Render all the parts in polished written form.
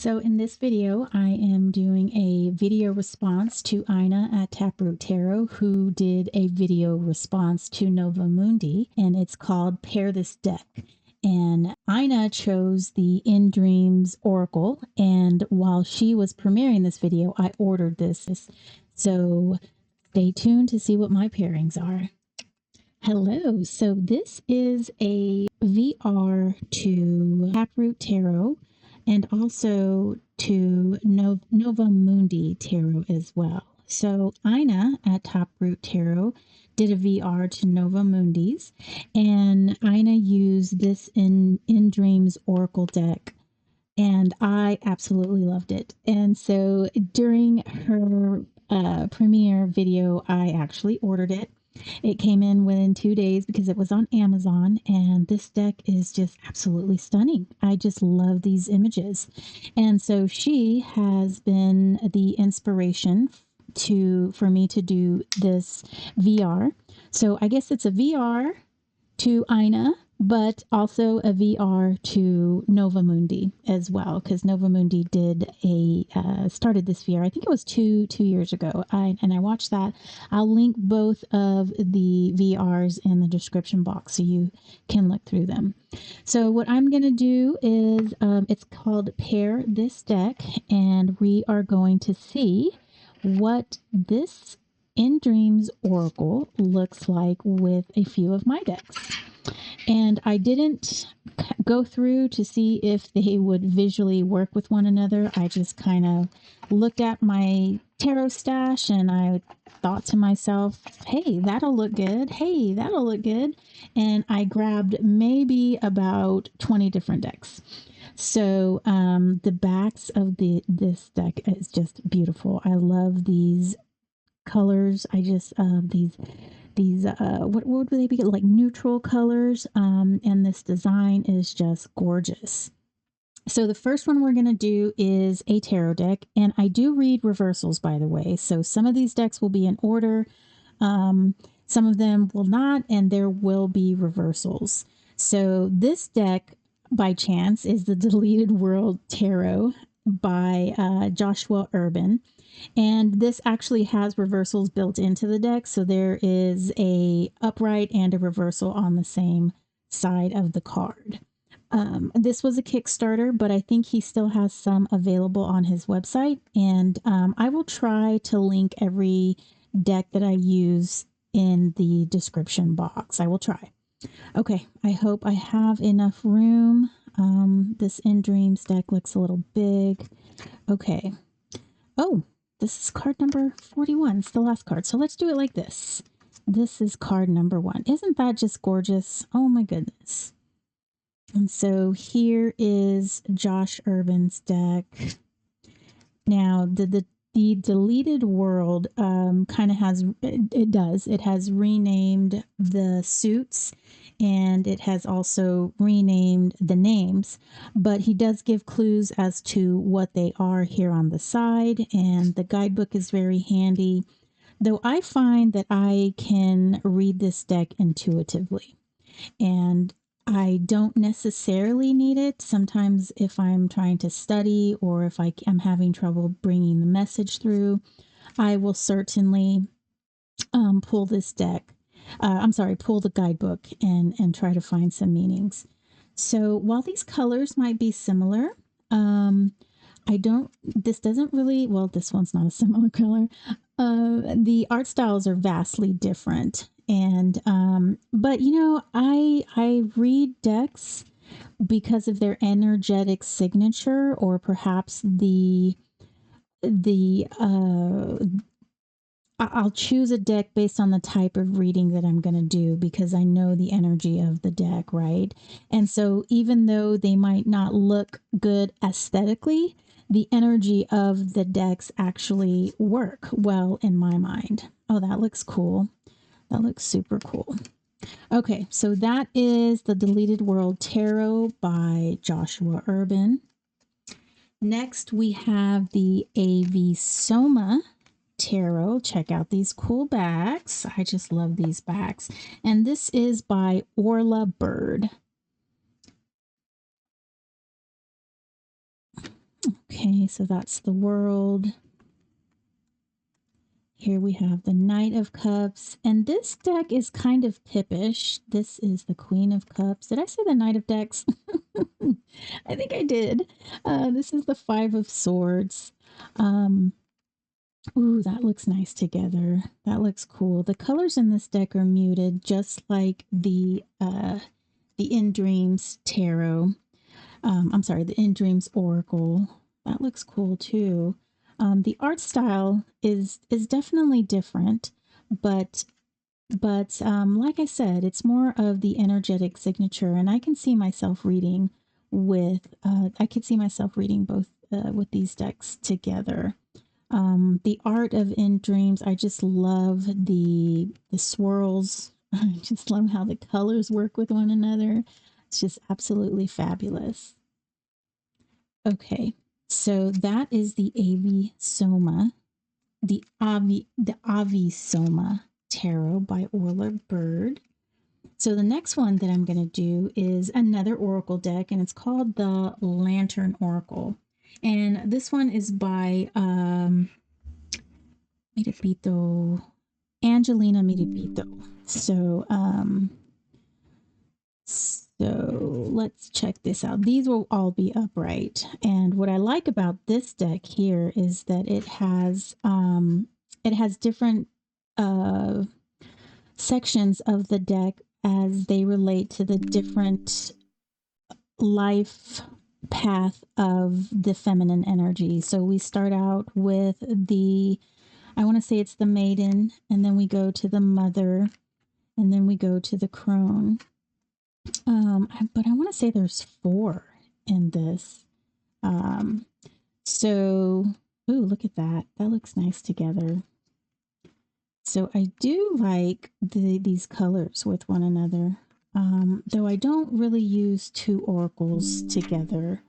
So in this video, I am doing a video response to Ina at Taproot Tarot, who did a video response to Nova Mundi, and it's called Pair This Deck. And Ina chose the In Dreams Oracle, and while she was premiering this video, I ordered this. So stay tuned to see what my pairings are. Hello, so this is a VR to Taproot Tarot and also to Nova Mundi Tarot as well. So Ina at Taproot Tarot did a VR to Nova Mundi's, and Ina used this in Dreams Oracle deck, and I absolutely loved it. And so during her premiere video, I actually ordered it. It came in within 2 days because it was on Amazon, and this deck is just absolutely stunning. I just love these images. And so she has been the inspiration for me to do this VR. So I guess it's a VR to Ina, but also a VR to Nova Mundi as well, because Nova Mundi did started this VR. I think it was two years ago. I watched that. I'll link both of the VRs in the description box so you can look through them. So what I'm going to do is it's called Pair This Deck, and we are going to see what this In Dreams Oracle looks like with a few of my decks. And I didn't go through to see if they would visually work with one another. I just kind of looked at my tarot stash and I thought to myself, hey, that'll look good. Hey, that'll look good. And I grabbed maybe about 20 different decks. So the backs of this deck is just beautiful. I love these colors. I just these what would they be, like neutral colors, and this design is just gorgeous. So the first one we're going to do is a tarot deck, and I do read reversals, by the way, so some of these decks will be in order, some of them will not, and there will be reversals. So this deck by chance is the Deleted World Tarot by Joshua Urban. And this actually has reversals built into the deck. So there is a upright and a reversal on the same side of the card. This was a Kickstarter, but I think he still has some available on his website. And I will try to link every deck that I use in the description box. I will try. Okay, I hope I have enough room. This In Dreams deck looks a little big. Okay. Oh, this is card number 41. It's the last card. So let's do it like this. This is card number 1. Isn't that just gorgeous? Oh my goodness. And so here is Josh Urban's deck. Now, the Deleted World kind of has, it has renamed the suits, and it has also renamed the names, but he does give clues as to what they are here on the side, and the guidebook is very handy, though I find that I can read this deck intuitively, and I don't necessarily need it. Sometimes if I'm trying to study or if I'm having trouble bringing the message through, I will certainly pull this deck. Pull the guidebook and try to find some meanings. So while these colors might be similar, this doesn't really, well, this one's not a similar color. The art styles are vastly different. And, but you know, I read decks because of their energetic signature, or perhaps I'll choose a deck based on the type of reading that I'm going to do, because I know the energy of the deck, right? And so even though they might not look good aesthetically, the energy of the decks actually work well in my mind. Oh, that looks cool. That looks super cool. Okay, so that is the Deleted World Tarot by Joshua Urban. Next, we have the AV Soma Tarot. Check out these cool backs. I just love these backs. And this is by Orla Bird. Okay, so that's the World. Here we have the Knight of Cups, and this deck is kind of pippish. This is the Queen of Cups. Did I say the Knight of Decks? I think I did. This is the Five of Swords. Ooh, that looks nice together. That looks cool. The colors in this deck are muted, just like the In Dreams Tarot. I'm sorry, the In Dreams Oracle. That looks cool too. The art style is definitely different, but like I said, it's more of the energetic signature, and I can see myself reading with I could see myself reading both with these decks together. The art of In Dreams, I just love the swirls. I just love how the colors work with one another. It's just absolutely fabulous. Okay, so that is the Avi Soma, the Avi Soma Tarot by Orla Bird. So the next one that I'm going to do is another Oracle deck, and it's called the Lantern Oracle. And this one is by Angelina Miripito. So let's check this out. These will all be upright. And what I like about this deck here is that it has different sections of the deck as they relate to the different life path of the feminine energy. So we start out with I want to say it's the maiden, and then we go to the mother, and then we go to the crone. But I want to say there's 4 in this. So, ooh, look at that. That looks nice together. So I do like these colors with one another. Though I don't really use 2 oracles together.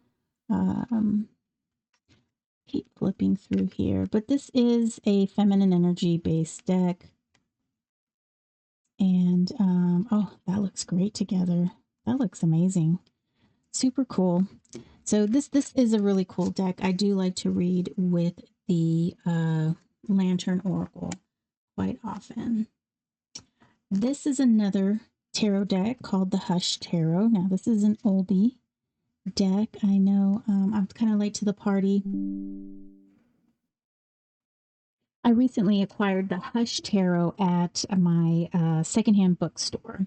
Keep flipping through here. But this is a feminine energy based deck. And, oh, that looks great together. That looks amazing. Super cool. So this is a really cool deck. I do like to read with the Lantern Oracle quite often. This is another tarot deck called the Hush Tarot. Now, this is an oldie deck. I know I'm kind of late to the party. I recently acquired the Hush Tarot at my secondhand bookstore.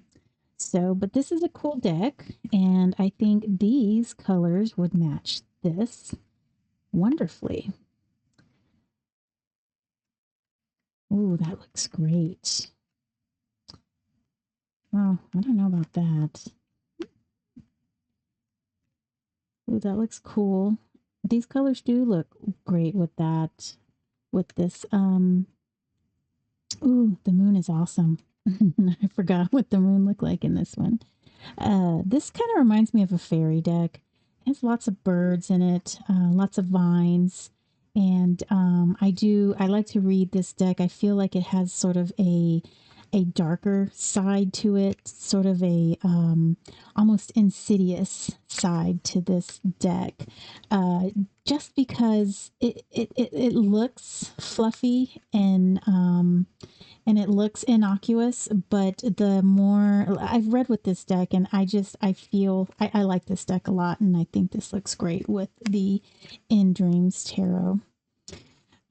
So, but this is a cool deck, and I think these colors would match this wonderfully. Ooh, that looks great. Oh, I don't know about that. Ooh, that looks cool. These colors do look great with that, with this. Ooh, the moon is awesome. I forgot what the moon looked like in this one. This kind of reminds me of a fairy deck. It has lots of birds in it, lots of vines. And I like to read this deck. I feel like it has sort of a darker side to it, sort of a almost insidious side to this deck, just because it looks fluffy and it looks innocuous, but the more I've read with this deck, and I feel I like this deck a lot, and I think this looks great with the In Dreams Tarot.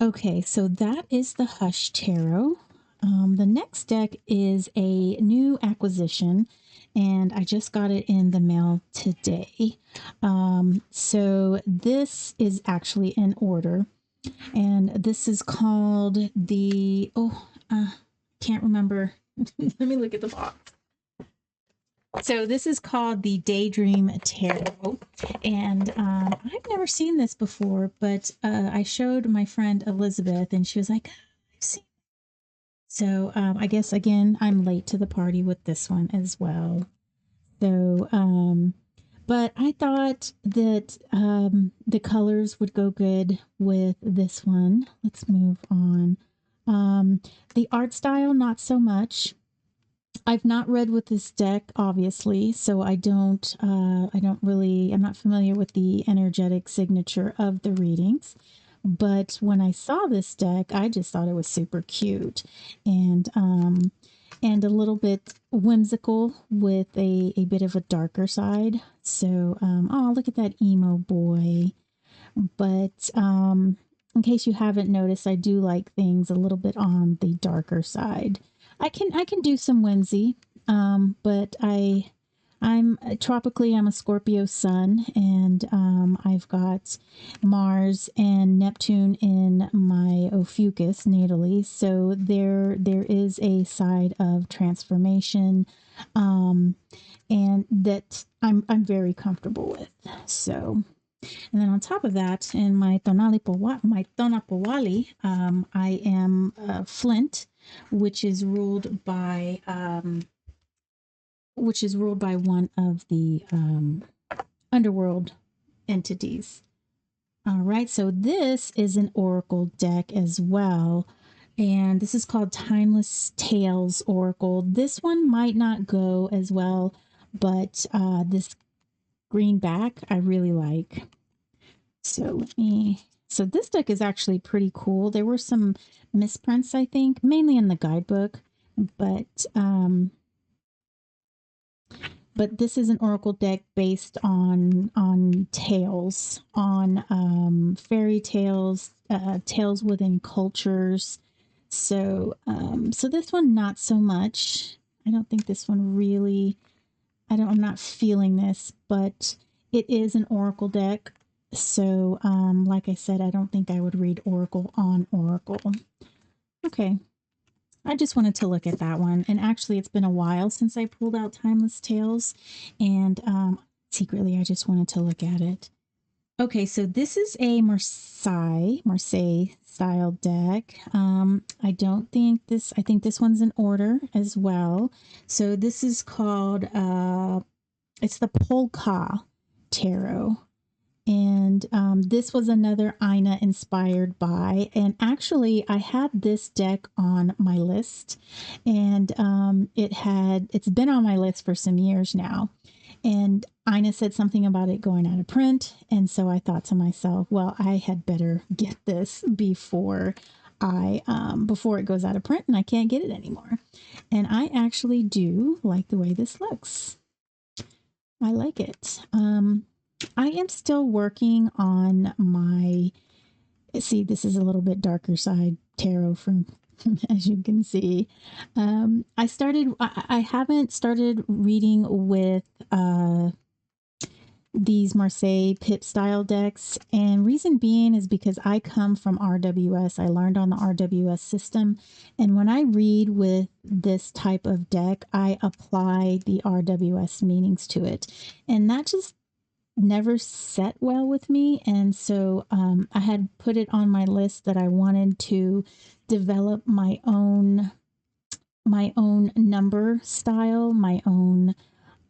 Okay, so that is the Hush Tarot. The next deck is a new acquisition, and I just got it in the mail today. So this is actually in order, and this is called the, can't remember. Let me look at the box. So this is called the Daydream Tarot, and I've never seen this before, but I showed my friend Elizabeth, and she was like, I've seen. So I guess, again, I'm late to the party with this one as well. So, but I thought that the colors would go good with this one. Let's move on. The art style, not so much. I've not read with this deck, obviously, so I'm not familiar with the energetic signature of the readings. But when I saw this deck, I just thought it was super cute and a little bit whimsical with a bit of a darker side. So, oh, look at that emo boy. But in case you haven't noticed, I do like things a little bit on the darker side. I can do some whimsy, but I'm tropically, I'm a Scorpio sun, and I've got Mars and Neptune in my Ophiuchus natally. So there is a side of transformation, um, and that I'm very comfortable with. So. And then on top of that, in my Tonapawali, I am Flint, which is ruled by one of the underworld entities. All right, so this is an oracle deck as well. And this is called Timeless Tales Oracle. This one might not go as well, but this green back I really like. So this deck is actually pretty cool. There were some misprints, I think, mainly in the guidebook, but this is an oracle deck based on tales, on fairy tales, tales within cultures. So this one not so much. I don't think this one really. I'm not feeling this, but it is an oracle deck. So, like I said, I don't think I would read Oracle on Oracle. Okay. I just wanted to look at that one. And actually, it's been a while since I pulled out Timeless Tales. And secretly, I just wanted to look at it. Okay, so this is a Marseille style deck. I think this one's in order as well. So this is called, it's the Polka Tarot. And this was another Ina inspired by. And actually, I had this deck on my list, and it's been on my list for some years now. And Ina said something about it going out of print, and so I thought to myself, well, I had better get this before it goes out of print, and I can't get it anymore. And I actually do like the way this looks. I like it. I am still working on my, see, this is a little bit darker side tarot from, as you can see. I haven't started reading with these Marseille pip style decks. And reason being is because I come from RWS. I learned on the RWS system. And when I read with this type of deck, I apply the RWS meanings to it. And that just never set well with me. And so I had put it on my list that I wanted to develop my own number style, my own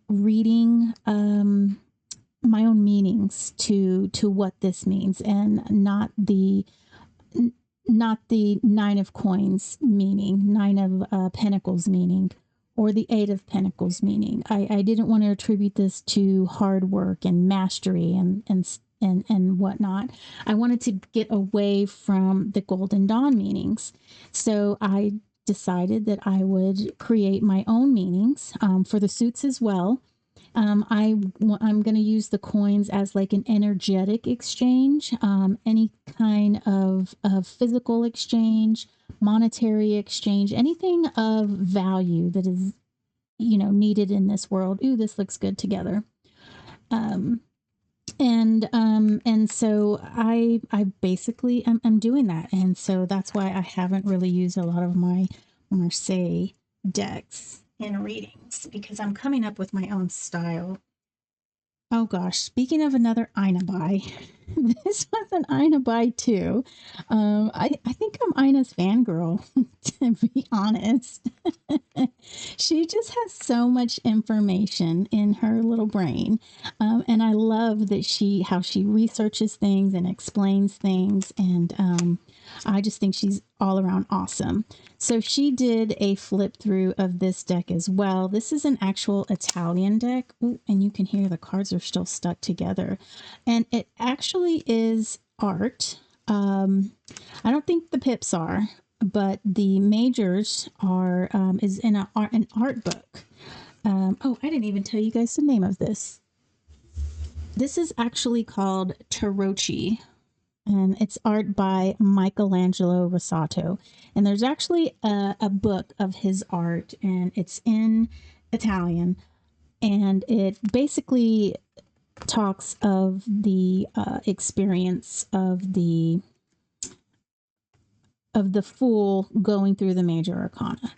reading, my own meanings to what this means, and not the nine of coins meaning, nine of pentacles meaning, or the Eight of Pentacles meaning. I didn't want to attribute this to hard work and mastery and whatnot. I wanted to get away from the Golden Dawn meanings. So I decided that I would create my own meanings for the suits as well. I'm going to use the coins as like an energetic exchange, any kind of physical exchange, monetary exchange, anything of value that is, needed in this world. Ooh, this looks good together. And so I basically am doing that. And so that's why I haven't really used a lot of my Marseille decks in readings, because I'm coming up with my own style. Oh gosh, speaking of another Ina buy, this was an Ina buy too. I think I'm Ina's fangirl, to be honest. She just has so much information in her little brain, and I love that how she researches things and explains things, and I just think she's all around awesome. So she did a flip through of this deck as well. This is an actual Italian deck. Ooh, and you can hear the cards are still stuck together, and it actually is art. I don't think the pips are, but the majors are is in an art book. Oh, I didn't even tell you guys the name of this. This is actually called Tarocchi, and it's art by Michelangelo Rosato. And there's actually a book of his art, and it's in Italian, and it basically talks of the experience of the fool going through the major arcana.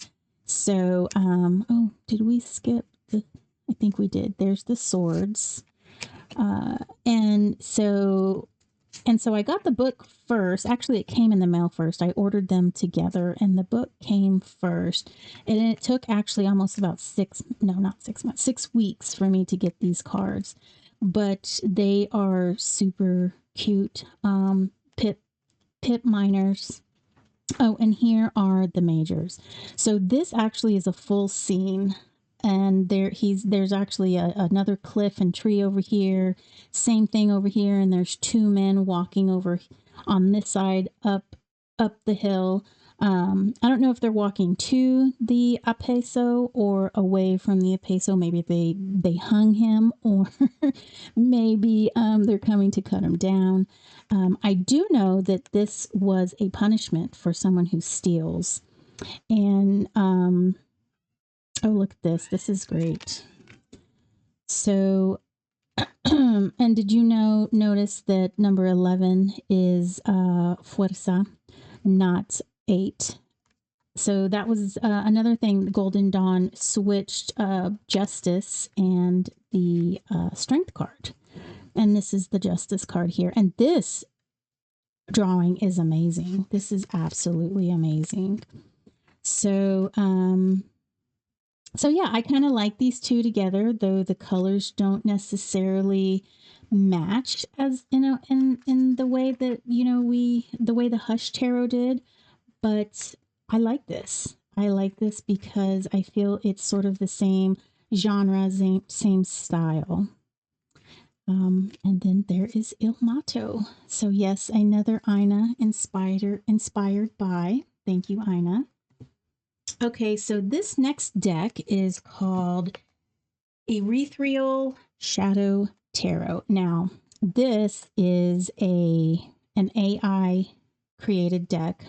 So, oh, did we skip the? I think we did. There's the swords, and so I got the book first. Actually, it came in the mail first. I ordered them together, and the book came first. And it took actually almost about 6 weeks for me to get these cards, but they are super cute. Pip miners. Oh, and here are the majors. So this actually is a full scene, and there's actually another cliff and tree over here. Same thing over here, and there's two men walking over on this side up the hill. I don't know if they're walking to the Apeso or away from the Apeso. Maybe they hung him, or maybe they're coming to cut him down. I do know that this was a punishment for someone who steals. And oh, look at this. This is great. So, and did you notice that number 11 is fuerza, not 8? So that was another thing. Golden Dawn switched justice and the strength card. And this is the justice card here. And this drawing is amazing. This is absolutely amazing. So, so yeah, I kind of like these two together, though the colors don't necessarily match as in the way that the way the Hush Tarot did. But I like this. I like this because I feel it's sort of the same genre, same style. And then there is Il Mato. So yes, another Ina inspired by. Thank you, Ina. Okay, so this next deck is called Ethereal Shadow Tarot. Now, this is an AI created deck.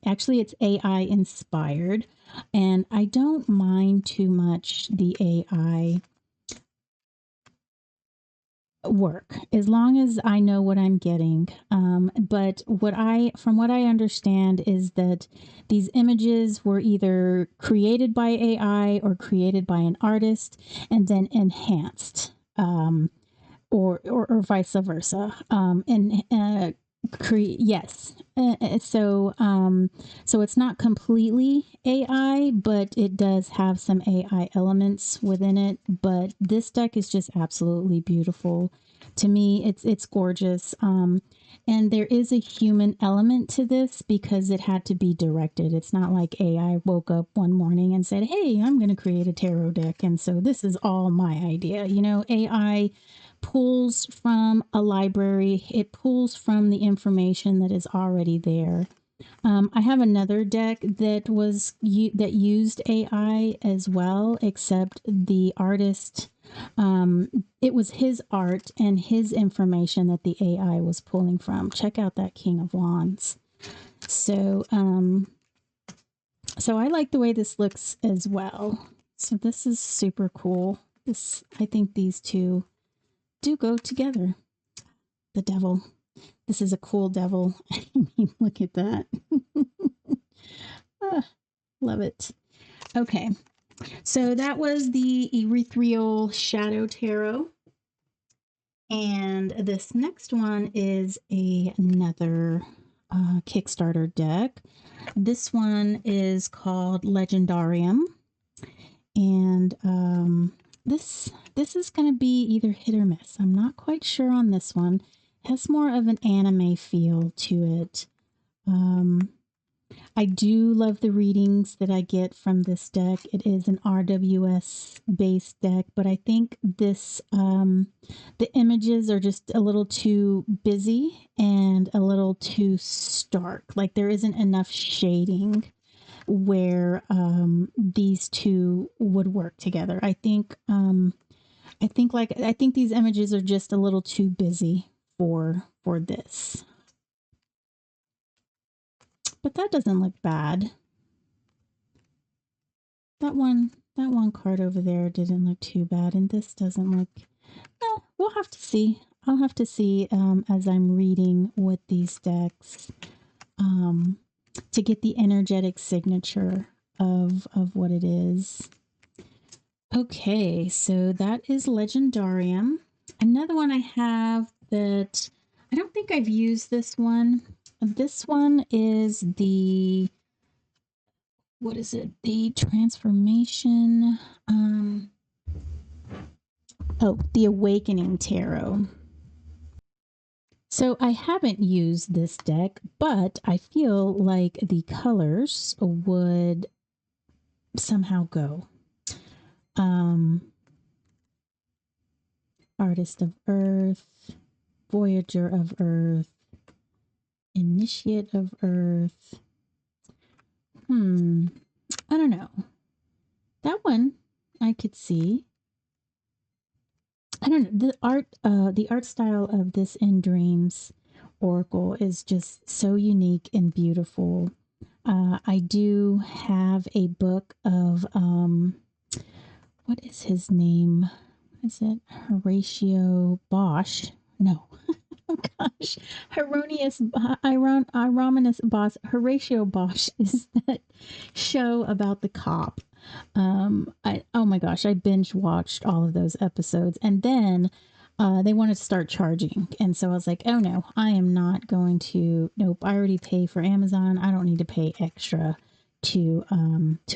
Actually, it's AI inspired, and I don't mind too much the AI work as long as I know what I'm getting. But from what I understand is that these images were either created by AI or created by an artist and then enhanced, or vice versa. Yes. So it's not completely AI, but it does have some AI elements within it. But this deck is just absolutely beautiful. To me, it's gorgeous. And there is a human element to this because it had to be directed. It's not like AI woke up one morning and said, "Hey, I'm going to create a tarot deck, and so this is all my idea." AI pulls from a library. It pulls from the information that is already there. I have another deck that used AI as well, except the artist, it was his art and his information that the AI was pulling from. Check out that King of Wands. So, so I like the way this looks as well. So this is super cool. I think these two do go together. The devil. This is a cool devil. I mean, look at that. Love it. Okay. So that was the Ethereal Shadow Tarot. And this next one is another Kickstarter deck. This one is called Legendarium, and this is going to be either hit or miss. I'm not quite sure on this one. It has more of an anime feel to it. I do love the readings that I get from this deck. It is an RWS based deck, but I think this the images are just a little too busy and a little too stark. Like there isn't enough shading where these two would work together. I think these images are just a little too busy for this. But that doesn't look bad. That one card over there didn't look too bad, and this doesn't look. We'll have to see. I'll have to see as I'm reading with these decks to get the energetic signature of what it is. Okay, so that is Legendarium. Another one I have that I don't think I've used this one. This one is the, what is it? The Transformation. The Awakening Tarot. So I haven't used this deck, but I feel like the colors would somehow go. Artist of Earth, Voyager of Earth, Initiate of Earth. I don't know. That one I could see. I don't know. The art style of this In Dreams Oracle is just so unique and beautiful. I do have a book of what is his name? Is it Horatio Bosch? No. Oh gosh, Hieronymus Bosch. Horatio Bosch is that show about the cop. Oh my gosh, I binge watched all of those episodes, and then they wanted to start charging, and so I was like, oh no, I am not going to. Nope, I already pay for Amazon. I don't need to pay extra to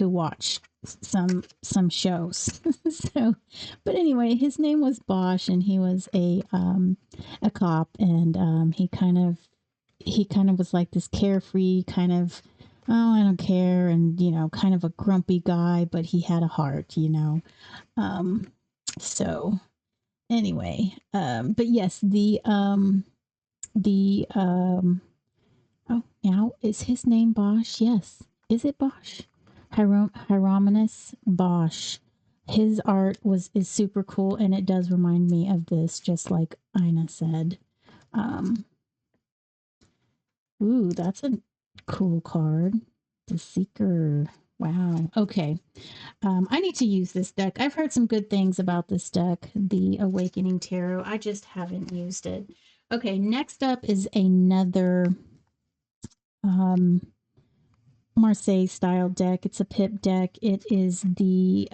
watch some shows. So, but anyway, his name was Bosch, and he was a cop, and he kind of was like this carefree kind of, oh, I don't care, and kind of a grumpy guy, but he had a heart. So anyway, but yes, oh, now is his name Bosch? Yes. Is it Bosch? Hieronymus Bosch. His art is super cool, and it does remind me of this, just like Ina said. Ooh, that's a cool card. The Seeker. Wow. Okay. I need to use this deck. I've heard some good things about this deck, the Awakening Tarot. I just haven't used it. Okay, next up is another Marseille style deck. It's a pip deck. It is the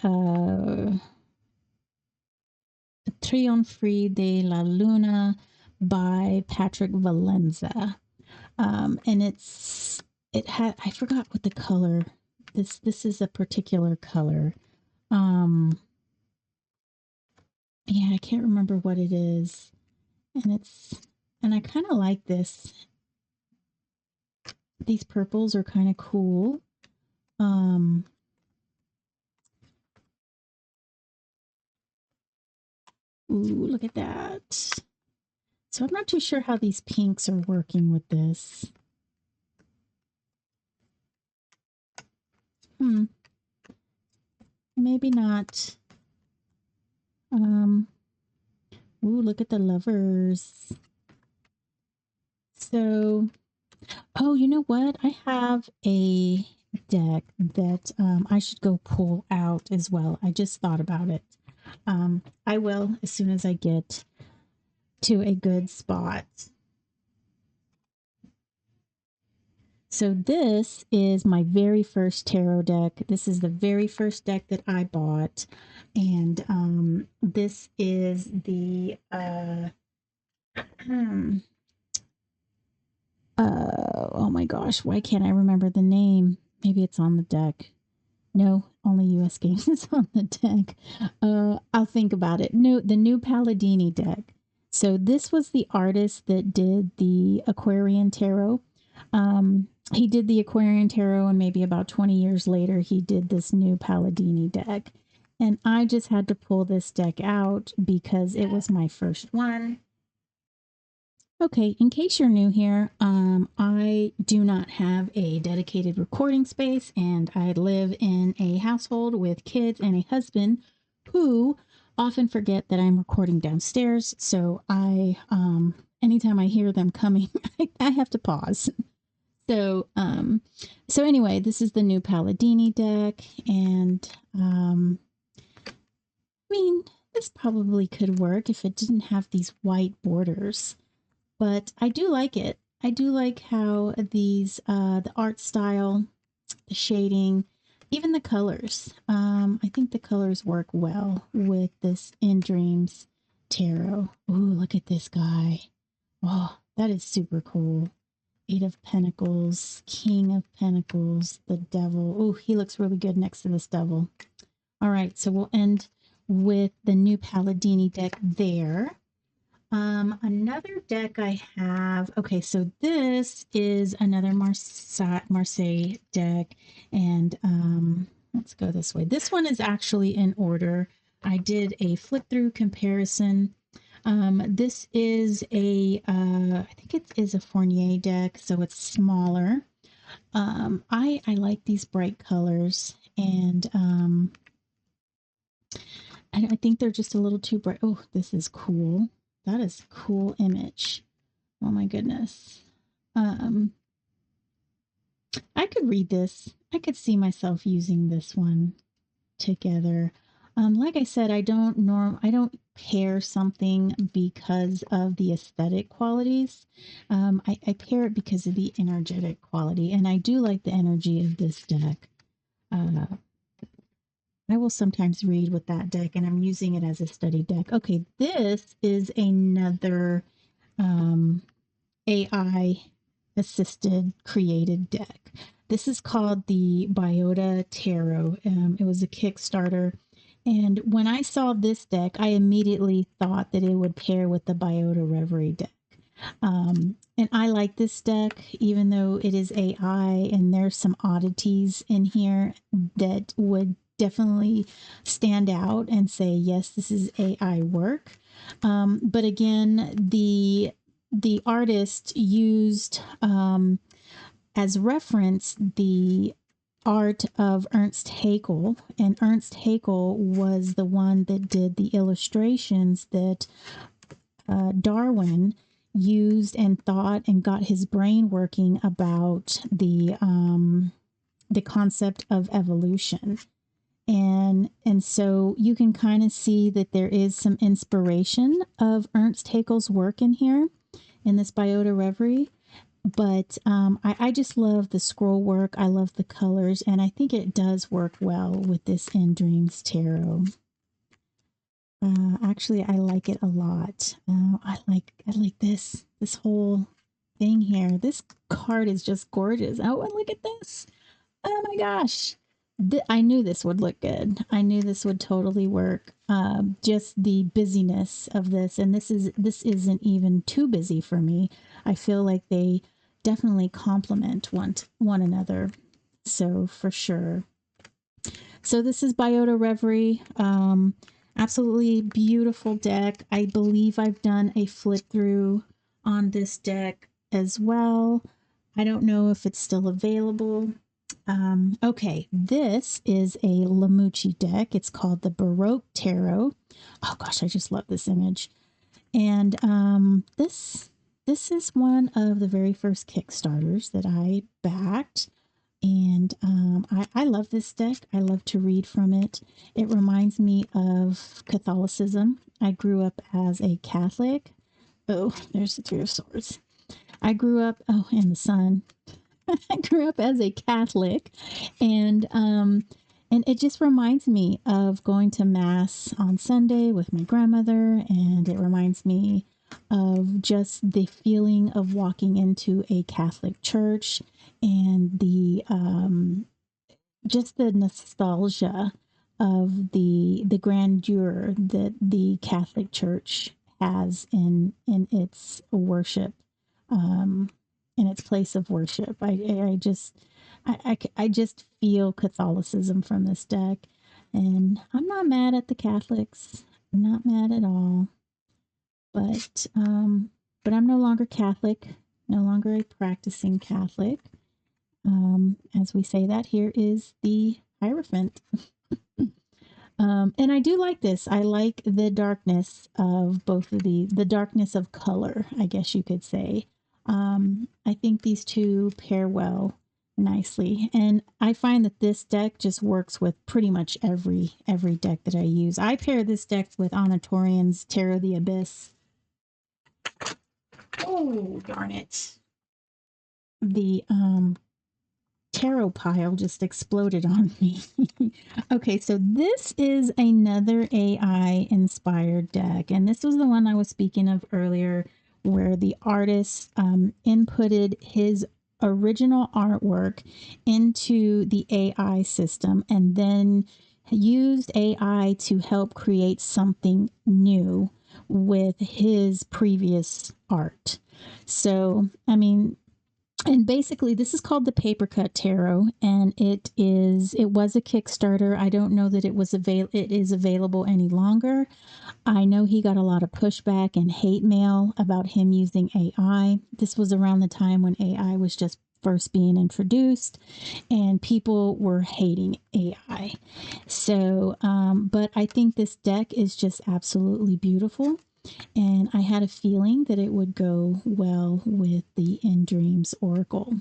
Triomphe de la Luna by Patrick Valenza. And I forgot what the color, this is a particular color. Yeah, I can't remember what it is. And I kind of like this. These purples are kind of cool. Ooh, look at that. So I'm not too sure how these pinks are working with this. Maybe not. Ooh, look at the lovers. So, oh, you know what? I have a deck that I should go pull out as well. I just thought about it. I will as soon as I get to a good spot. So this is my very first tarot deck. This is the very first deck that I bought. And this is the my gosh, why can't I remember the name? Maybe it's on the deck. No, only US Games is on the deck. I'll think about it. No, the new Palladini deck. So this was the artist that did the Aquarian Tarot. He did the Aquarian Tarot, and maybe about 20 years later, he did this new Palladini deck. And I just had to pull this deck out because it was my first one. Okay, in case you're new here, I do not have a dedicated recording space, and I live in a household with kids and a husband who often forget that I'm recording downstairs. So anytime I hear them coming, I have to pause. So anyway, this is the new Palladini deck, and I mean, this probably could work if it didn't have these white borders. But I do like it. I do like how these, the art style, the shading, even the colors. I think the colors work well with this In Dreams Tarot. Ooh, look at this guy. Oh, that is super cool. Eight of Pentacles, King of Pentacles, the Devil. Oh, he looks really good next to this Devil. All right, so we'll end with the new Palladini deck there. Another deck I have, okay, so this is another Marseille deck, and let's go this way. This one is actually in order. I did a flip through comparison. This is I think it is a Fournier deck, so it's smaller. I like these bright colors, and I think they're just a little too bright. Oh, this is cool. That is a cool image. Oh my goodness. I could read this. I could see myself using this one together. Like I said, I don't pair something because of the aesthetic qualities. I pair it because of the energetic quality, and I do like the energy of this deck. I will sometimes read with that deck, and I'm using it as a study deck. Okay, this is another AI assisted created deck. This is called the Biota Tarot. It was a Kickstarter. And when I saw this deck, I immediately thought that it would pair with the Biota Reverie deck. And I like this deck, even though it is AI and there's some oddities in here that would definitely stand out and say, yes, this is AI work. But again, the artist used as reference the art of Ernst Haeckel, and Ernst Haeckel was the one that did the illustrations that Darwin used and thought and got his brain working about the concept of evolution. And so you can kind of see that there is some inspiration of Ernst Haeckel's work in here in this Biota Reverie. But I just love the scroll work. I love the colors, and I think it does work well with this In Dreams Tarot. Actually, I like it a lot. I like this whole thing here. This card is just gorgeous. Oh, and look at this. Oh my gosh. I knew this would look good. I knew this would totally work. Just the busyness of this, and this isn't even too busy for me. I feel like they definitely complement one another. So for sure. So this is Biota Reverie. Absolutely beautiful deck. I believe I've done a flip through on this deck as well. I don't know if it's still available. Okay, this is a Lamucci deck. It's called the Baroque Tarot. Oh gosh, I just love this image. And this is one of the very first Kickstarters that I backed. And I love this deck. I love to read from it. It reminds me of Catholicism. I grew up as a Catholic. Oh, there's the Three of Swords. I grew up, oh, and the Sun. I grew up as a Catholic, and it just reminds me of going to Mass on Sunday with my grandmother, and it reminds me of just the feeling of walking into a Catholic church and the just the nostalgia of the grandeur that the Catholic Church has in its worship, um, in its place of worship. I just I just feel Catholicism from this deck, and I'm not mad at the Catholics. I'm not mad at all, but I'm no longer Catholic, no longer a practicing Catholic. As we say that, here is the Hierophant. And I do like this. I like the darkness of both of the darkness of color, I guess you could say. I think these two pair well nicely. And I find that this deck just works with pretty much every deck that I use. I pair this deck with Anatorian's Tarot of the Abyss. Oh, darn it. The tarot pile just exploded on me. Okay, so this is another AI inspired deck, and this was the one I was speaking of earlier, where the artist inputted his original artwork into the AI system and then used AI to help create something new with his previous art. So, I mean, and basically this is called the Paper Cut Tarot, and it was a Kickstarter. I don't know that it is available any longer. I know he got a lot of pushback and hate mail about him using AI. This was around the time when AI was just first being introduced and people were hating AI. So but I think this deck is just absolutely beautiful, and I had a feeling that it would go well with the In Dreams Oracle.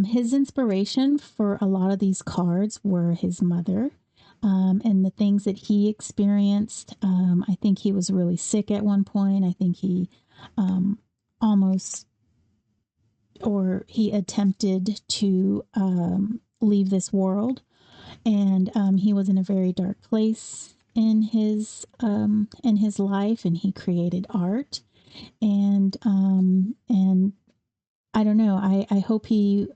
His inspiration for a lot of these cards were his mother, and the things that he experienced. I think he was really sick at one point. I think he almost, or he attempted to leave this world, and he was in a very dark place in his life, and he created art, and I don't know. I hope he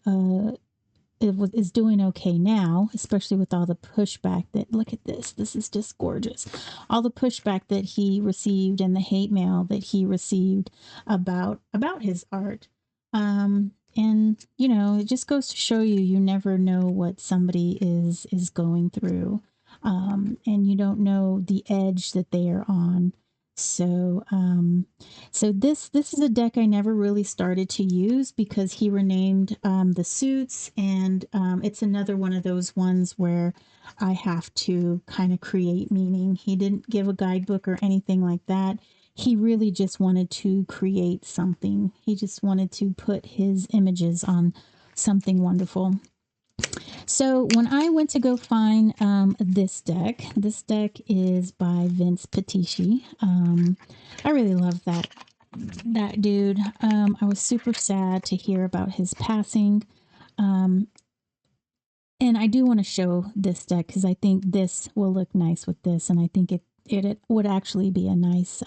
is doing okay now, especially with all the pushback that, look at this. This is just gorgeous. All the pushback that he received and the hate mail that he received about his art. And it just goes to show you, you never know what somebody is going through. And you don't know the edge that they are on. So, so this is a deck I never really started to use because he renamed the suits, and it's another one of those ones where I have to kind of create meaning. He didn't give a guidebook or anything like that. He really just wanted to create something. He just wanted to put his images on something wonderful. So when I went to go find this deck is by Vince Patici. I really love that dude. I was super sad to hear about his passing. And I do want to show this deck because I think this will look nice with this, and I think it would actually be a nice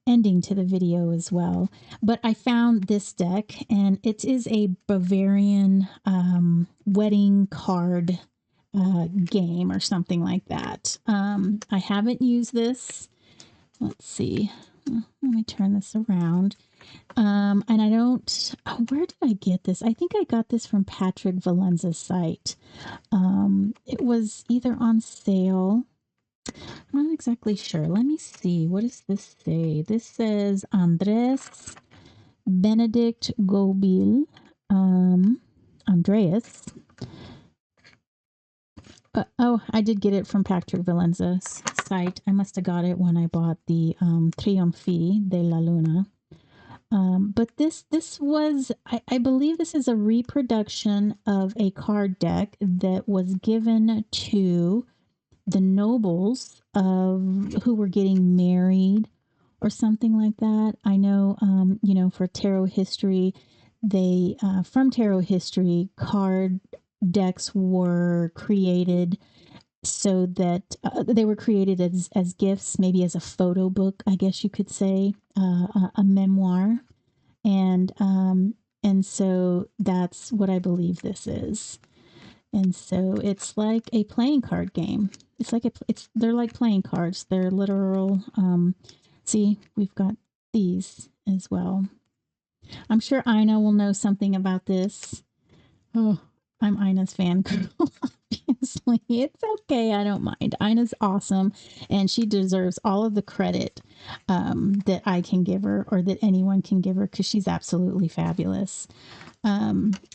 ending to the video as well. But I found this deck, and it is a Bavarian wedding card game or something like that. I haven't used this. Let's see. Let me turn this around. And I don't, where did I get this? I think I got this from Patrick Valenza's site. It was either on sale. I'm not exactly sure. Let me see. What does this say? This says Andres Benedict Gobil. Andreas. Oh, I did get it from Patrick Valenza's site. I must have got it when I bought the Triunfi de la Luna. But this was, I believe this is a reproduction of a card deck that was given to the nobles of who were getting married or something like that. I know, for tarot history, from tarot history, card decks were created so that they were created as gifts, maybe as a photo book, I guess you could say, a memoir. And so that's what I believe this is. And so it's like a playing card game. They're like playing cards. They're literal. See, we've got these as well. I'm sure Ina will know something about this. Oh, I'm Ina's fangirl, obviously. It's okay. I don't mind. Ina's awesome, and she deserves all of the credit that I can give her or that anyone can give her because she's absolutely fabulous.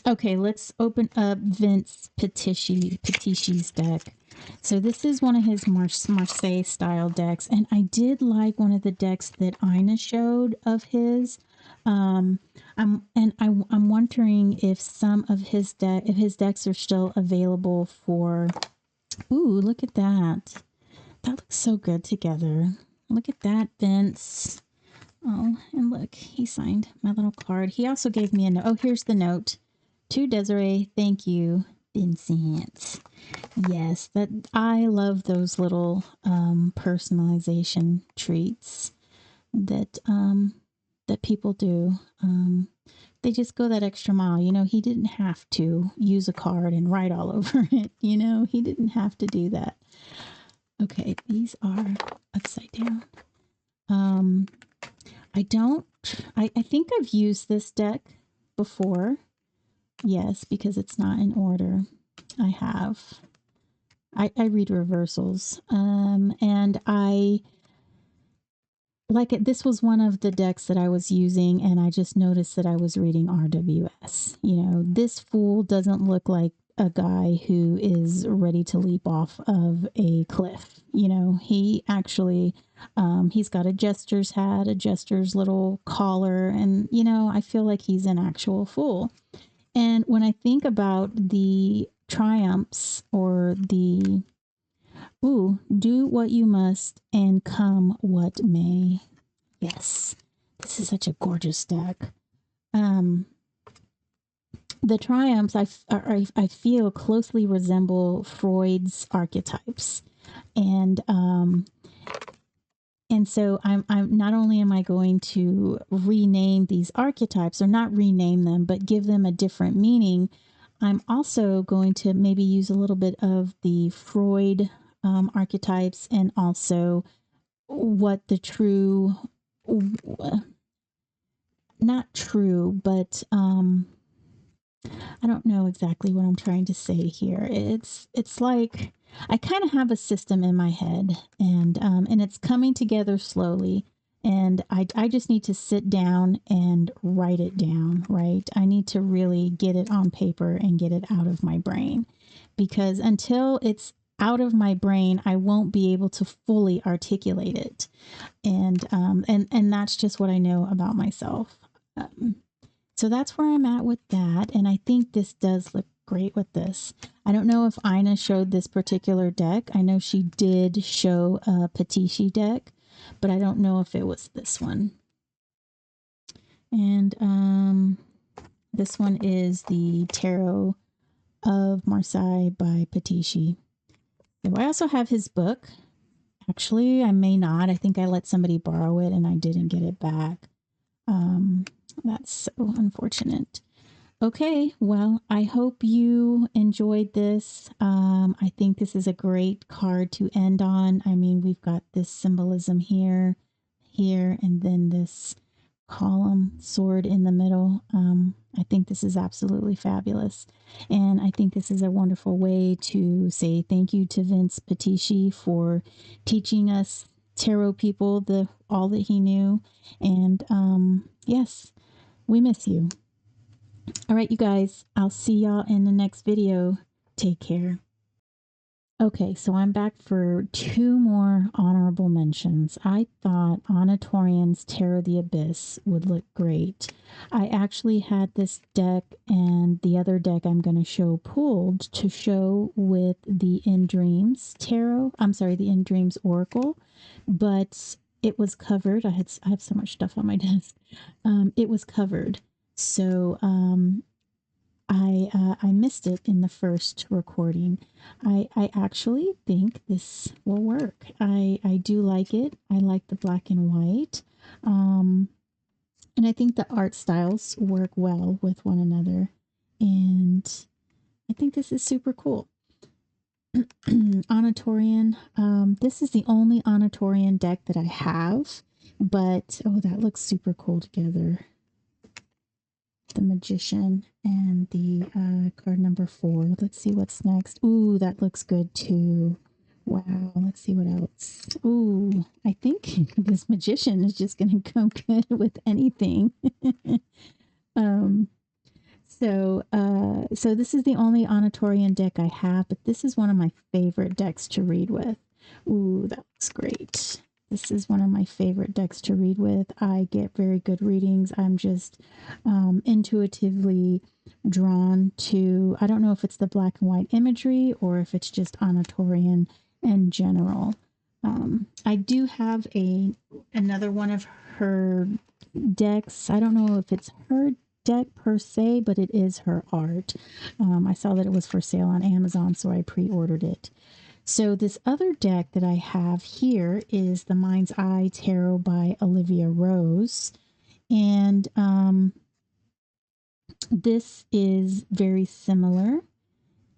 Okay, let's open up Vince Petisci's deck. So this is one of his Marseille style decks, and I did like one of the decks that Ina showed of his. I'm wondering if some of his decks are still available for. Ooh, look at that! That looks so good together. Look at that, Vince. Oh, and look, he signed my little card. He also gave me a note. Oh, here's the note. To Desiree, thank you, Vincent. Yes, that I love those little personalization treats that that people do. They just go that extra mile. You know, he didn't have to use a card and write all over it. You know, he didn't have to do that. Okay, these are upside down. I think I've used this deck before. Yes, because it's not in order. I have. I read reversals. And I like it. This was one of the decks that I was using, and I just noticed that I was reading RWS. You know, this fool doesn't look like a guy who is ready to leap off of a cliff. You know, he actually, he's got a jester's hat, a jester's little collar, and, you know, I feel like he's an actual fool. And when I think about the triumphs or the ooh, do what you must and come what may. Yes, this is such a gorgeous deck. The triumphs I feel closely resemble Freud's archetypes, and so I'm not only am I going to rename these archetypes or not rename them, but give them a different meaning. I'm also going to maybe use a little bit of the Freud archetypes and also what the true, not true, but I don't know exactly what I'm trying to say here. It's like I kind of have a system in my head, and it's coming together slowly. And I just need to sit down and write it down, right? I need to really get it on paper and get it out of my brain, because until it's out of my brain, I won't be able to fully articulate it. And that's just what I know about myself. Um, so that's where I'm at with that. And I think this does look great with this. I don't know if Ina showed this particular deck. I know she did show a Petisci deck, but I don't know if it was this one. And this one is the Tarot of Marseille by Petisci. So I also have his book. Actually, I may not. I think I let somebody borrow it and I didn't get it back. That's so unfortunate. Okay, well, I hope you enjoyed this. I think this is a great card to end on. I mean, we've got this symbolism here, and then this column sword in the middle. I think this is absolutely fabulous. And I think this is a wonderful way to say thank you to Vince Petisci for teaching us tarot people all that he knew. And yes, we miss you. All right, you guys, I'll see y'all in the next video. Take care. Okay, so I'm back for two more honorable mentions. I thought Anna Torian's Tarot the Abyss would look great. I actually had this deck and the other deck I'm going to show pulled to show with the In Dreams Tarot. I'm sorry, the In Dreams Oracle, but it was covered. I have so much stuff on my desk. It was covered. So I missed it in the first recording. I actually think this will work. I do like it. I like the black and white. And I think the art styles work well with one another. And I think this is super cool. Onitorian. This is the only Onitorian deck that I have. But, oh, that looks super cool together. The Magician and the card number 4. Let's see what's next. Ooh, that looks good too. Wow, let's see what else. Ooh, I think this Magician is just going to go good with anything. So this is the only Onitorian deck I have, but this is one of my favorite decks to read with. Ooh, that looks great. This is one of my favorite decks to read with. I get very good readings. I'm just intuitively drawn to, I don't know if it's the black and white imagery or if it's just Onitorian in general. I do have another one of her decks. I don't know if it's her deck per se, but it is her art. I saw that it was for sale on Amazon, so I pre-ordered it. So this other deck that I have here is the Mind's Eye Tarot by Olivia Rose. And this is very similar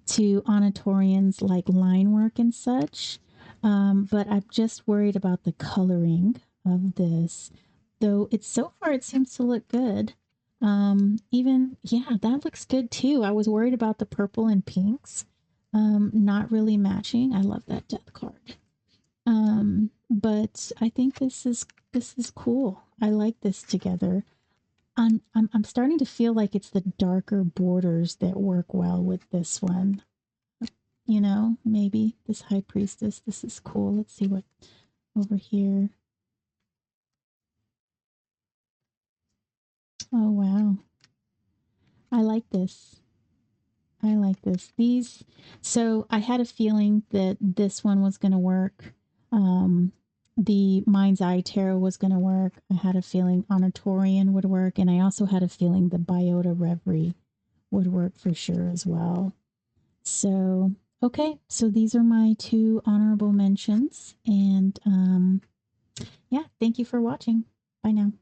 to Onitorian's like line work and such. But I'm just worried about the coloring of this. Though it's so far it seems to look good. Even yeah, that looks good too. I was worried about the purple and pinks. Not really matching. I love that death card. But I think this is cool. I like this together. I'm starting to feel like it's the darker borders that work well with this one. You know, maybe this High Priestess. This is cool. Let's see what over here. Oh wow. I like this. I like this. So I had a feeling that this one was going to work. The Mind's Eye Tarot was going to work. I had a feeling Onitorian would work. And I also had a feeling the Biota Reverie would work for sure as well. So, okay. So these are my 2 honorable mentions. And yeah, thank you for watching. Bye now.